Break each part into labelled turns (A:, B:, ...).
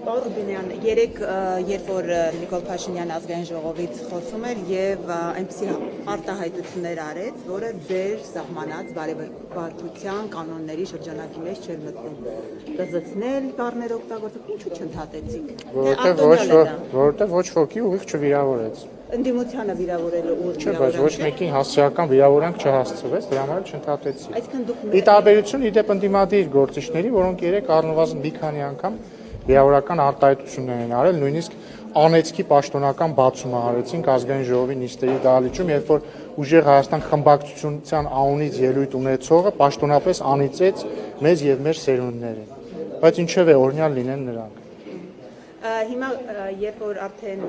A: Պարոն Ռուբինյան, երբ որ Նիկոլ Փաշինյանը ազգային ժողովից խոսում էր եւ այնպիսի արտահայտություններ արեց, որը ձեր սահմանած բարեբախտության կանոնների շրջանակի մեջ չէր մտնում։ Կզցնել բառներ օգտագործել, ինչու չընդհատեցիք։
B: Որովհետեւ ոչ ոքի ուղիղ չվիրավորեց։
A: Ընդդիմությանը վիրավորելու ուղիղ
B: Չէ, բայց ոչ մեկին հասարակական վիրավորանք չհասցվեց, դրա համար չընդհատեցի։ Ի տարբերություն իդեպ ընդդիմադիր գործիչների, որոնք երեք առնվազն մի քանի անգամ վիրավորական արտահայտություններ են արել, նույնիսկ անեծքի պաշտոնական բացումը արեցինք ազգային ժողովի նիստերի դահլիճում, երբ որ ուժեղ Հայաստան խմբակցության անունից ելույթ ունեցողը պաշտոնապես անիծեց մեզ եւ մեր սերունդներին։ Բայց ինչեւ է օրինալ լինեն նրանք։
A: Հիմա երբ որ արդեն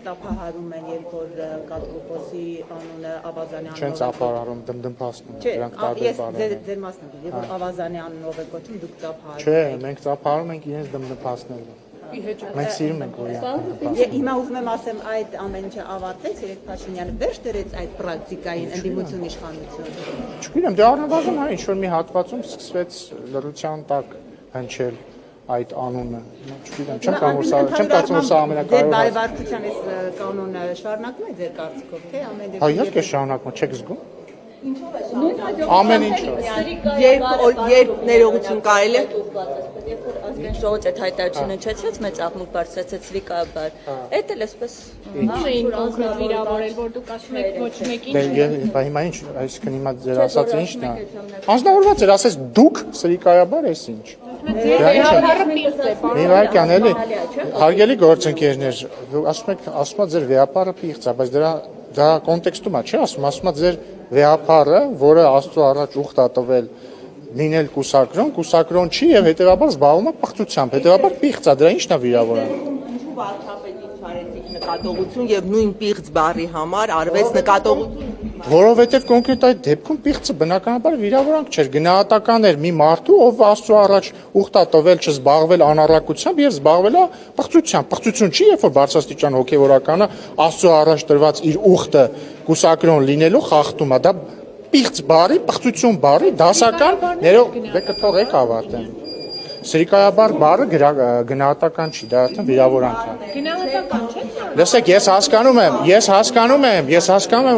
A: տափահարում են, երբ որ կատկոպոսի անունը Ավազանյանով
B: Չեն տափահարում, դմդմփացնում, դրանք տարբեր բառեր են։
A: Ձեր մասնագետ, երբ որ Ավազանյանով է կոչում, դուք տափահարում եք։
B: Չէ, մենք տափահարում ենք իրենց դմդմփացնելու։ Մենք սիրում ենք օրինակ։
A: Հիմա ուզում եմ ասեմ, այդ ամեն ինչը ավարտեց, երեք Փաշինյանը վերջ դրեց այդ պրակտիկային ընդդիմություն իշխանություն։
B: Չգիտեմ, դե առնվազն ինչ որ մի հատվածում սկսվեց լրության տակ հնչել այդ անունը։ Չգիտեմ, չեմ կարծում, որ սա ամենակարևորը։
A: Ձեր բարեբախտության այս կանոնը շարունակում է ձեր կարծիքով, թե ամեն դեպքում։
B: Հա, իհարկե շարունակում, չեք զգում։ Ամեն ինչով։
C: Երբ ներողություն կարելի է երբ որ ազգային ժողովը այդ հայտարարությունը հնչեցրեց, մեծ աղմուկ բարձրացեց վիկաբար։ Այդ էլ էսպես
D: էին կոնկրետ վիրավորել, որ դուք ասում եք ոչ մեկին։
B: Բա հիմա ինչ, այսինքն հիմա ձեր ասածը ինչն է։ Անձնավորված էր, ասես դուք սրիկայաբար էս ինչ։ Իվարկյան էլի, հարգելի գործընկերներ, ասում եք ձեր վեհապարը պիղծ է, բայց դա կոնտեքստում է, չէ՞ ասում ձեր վեհապարը, որը Աստծո առաջ ուխտ է տվել լինել կուսակրոն չի եւ հետեւաբար զբաղվում է պղծությամբ, հետեւաբար պիղծ է, դրա ինչն է վիրավորան։
C: Ինչու վարչապետին չարեցիք նկատողություն եւ նույն պիղծ բառի համար արվեց նկատողություն։
B: Որովհետեւ կոնկրետ այդ դեպքում պիղծը բնականաբար վիրավորանք չէր, գնահատական էր մի մարդու, ով Աստծո առաջ ուխտ է տվել չզբաղվել անառակությամբ եւ զբաղվել է պղծությամբ։ Պղծություն չի, երբ որ բարձրաստիճան հոգեվորականը Աստծո առաջ տրված իր ուխտը կուսակրոն լինելու խախտում է, դա պիղծ բարի, պղծություն բարի, դասական ներող դե կթողեք ավարտեմ։ Սրիկայաբար բառը գնահատական չի, դա արդեն վիրավորանք է։
D: Գնահատական չէ՞։
B: Լսեք, ես հասկանում եմ,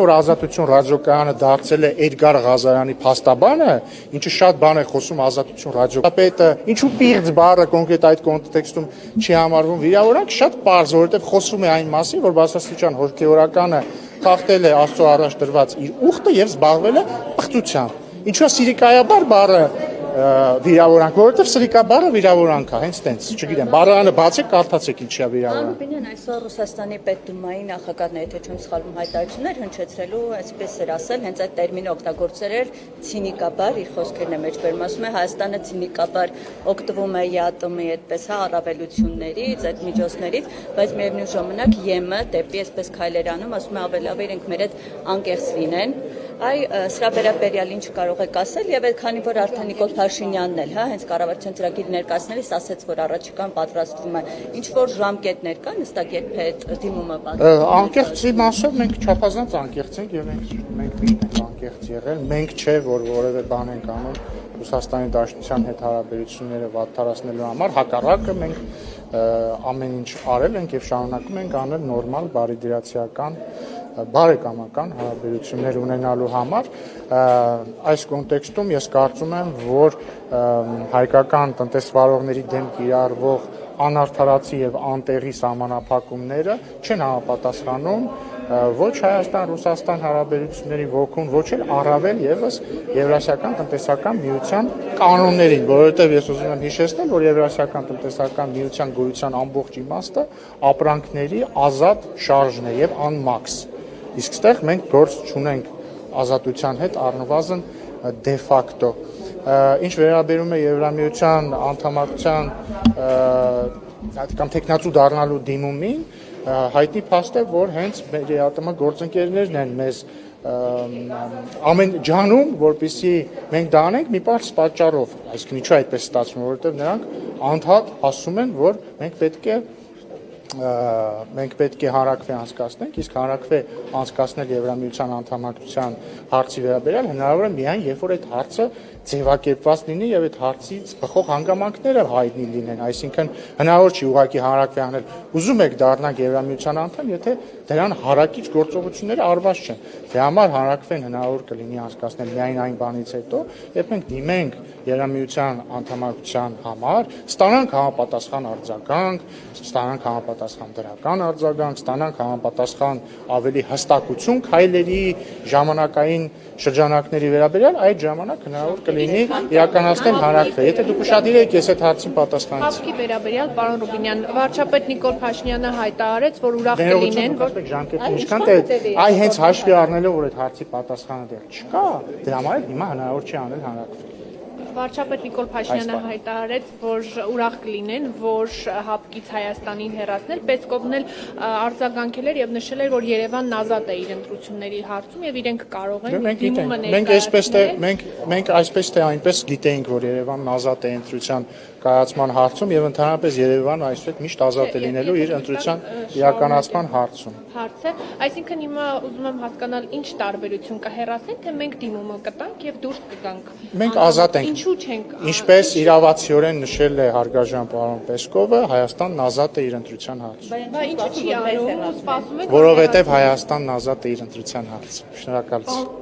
B: որ Ազատություն ռադիոկայանը դարձել է Էդգար Ղազարյանի փաստաբանը, ինչը շատ բան է խոսում Ազատություն ռադիոկայանը, ինչու պիղծ բառը կոնկրետ այդ կոնտեքստում չի համարվում վիրավորանք, շատ պարզ, որովհետև խոսվում է այն մասին, որ բարձրաստիճան հոգեվորականը խախտել է Աստծո առաջ տրված իր ուխտը եւ զբաղվել է պղծությամբ։ Ինչու է սիրիկայաբար բառը վիրավորանք, որովհետև սրիկաբառը վիրավորանք է, հենց տենց, չգիտեմ, բառարանը բացեք, կարդացեք ինչի է վիրավորանք։
C: Ռուբինյան, այսօր Ռուսաստանի Պետդումայի նախագահն եթե չեմ սխալվում հայտարարություններ հնչեցրելու, այսպես էր ասել, հենց այդ տերմինը օգտագործել էր ցինիկաբար, իր խոսքերն է մեջ բերում, ասում է Հայաստանը ցինիկաբար օգտվում է ԵԱՏՄ-ի այդպես առավելություններից, այդ միջոցներից, բայց միևնույն ժամանակ ԵՄ դեպի այսպես քայլեր անում, ասում է ավելի լավ իրենք մեր հետ անկեղծ լինեն։ Սրա վերաբերյալ ինչ կարող եք ասել եւ այդքանի որ արդեն Նիկոլ Փաշինյանն էլ, հա, հենց կառավարության ծրագիր ներկայացնելիս ասաց, որ առաջիկան պատրաստվում է, ինչ որ ժամկետներ կան, հստակ երբ է դիմումը պատրաստվում։
B: Անկեղծի մասով մենք չափազանց անկեղծ ենք եւ մենք միշտ ենք անկեղծ եղել, մենք չէ որ որևէ բան ենք անում Ռուսաստանի Դաշնության հետ հարաբերությունները վատթարացնելու համար, հակառակը մենք ամեն ինչ արել ենք եւ շարունակում ենք անել նորմալ բարիդրացիական բարեկամական հարաբերություններ ունենալու համար այս կոնտեքստում ես կարծում եմ, որ հայկական տնտեսվարողների դեմ կիրառվող անարդարացի եւ անտեղի սահմանափակումները չեն համապատասխանում ոչ Հայաստան-Ռուսաստան հարաբերությունների ոգուն, ոչ էլ առավել եւս Եվրասիական տնտեսական միության կանոններին, որովհետեւ ես ուզում եմ հիշեցնել, որ Եվրասիական տնտեսական միության գոյության ամբողջ իմաստը ապրանքների ազատ շարժն է եւ անմաքս։ Իսկ ստեղ մենք գործ չունենք ազատության հետ առնվազն դե ֆակտո։ Ինչ վերաբերում է Եվրամիության անդամակցության կամ տեխնացու դառնալու դիմումին, հայտնի փաստ է, որ հենց մեր ԵԱՏՄ գործընկերներն են մեզ ամեն ջանում, որպեսզի մենք դա անենք մի պարզ պատճառով, այսինքն ինչու այդպես ստացվում, որովհետև նրանք անդադ ասում են, որ մենք պետք է հանրաքվե անցկացնենք, իսկ հանրաքվե անցկացնել Եվրամիության անդամակցության հարցի վերաբերյալ հնարավոր է միայն երբ որ այդ հարցը ձևակերպված լինի եւ այդ հարցից բխող հանգամանքները հայտնի լինեն, այսինքն հնարավոր չի ուղղակի հանրակրվե անել։ Ուզում եք դառնալ Եվրամիության անդամ, եթե դրան հարակից գործողությունները արված չեն։ Դրա համար հանրակրվեն հնարավոր կլինի անցկացնել միայն այն բանից հետո, երբ մենք դիմենք Եվրամիության անդամակցության համար, ստանանք համապատասխան արձագանք, ստանանք համապատասխան դրական արձագանք, ստանանք համապատասխան ավելի հստակություն քայլերի ժամանակային շրջանակների վերաբերյալ, այդ ժամանակ հնարավոր կլինի իրականացնել հանրակրվե։ Եթե դուք ուշադիր եք, ես այդ հարցին պատասխանեցի։
D: Հավքի վերաբերյալ, պարոն Ռուբինյան, վարչապետ Նիկոլ Փաշինյանը հայտարարեց, որ ուրախ կլինեն, որ
B: ժամկետը ինչքան թե այ հենց հաշվի առնելով, որ այդ հարցի պատասխանը դեռ չկա, դրա համար հիմա հնարավոր չի անել հանրակրվե։
D: վարչապետ Նիկոլ Փաշինյանը հայտարարեց, որ ուրախ կլինեն, որ հապկից Հայաստանին հեռացնել, Պեսկովն էլ արձագանքել էր եւ նշել էր, որ Երևանն ազատ է իր ընտրությունների հարցում եւ իրենք կարող են դիմումը ներկայացնել։
B: Մենք այսպես թե այնպես գիտեինք, որ Երևանն ազատ է ընտրության կայացման հարցում եւ ընդհանրապես Երևանը այսպես միշտ ազատ է լինելու իր ընտրության իրականացման հարցում։
D: Հարցը, այսինքն հիմա ուզում եմ հասկանալ ինչ տարբերություն կա հեռացնել, թե մենք դիմումը կտանք եւ դուրս կգանք։
B: Մենք ազատ ենք։
D: Ինչու չենք։
B: Ինչպես իրավացիորեն նշել է հարգարժան պարոն Պեսկովը, Հայաստանն ազատ է իր ընտրության հարցում։
D: Բա ինչու չի անում, սպասում ենք։
B: Որովհետեւ Հայաստանն ազատ է իր ընտրության հարցում։ Շնորհակալություն։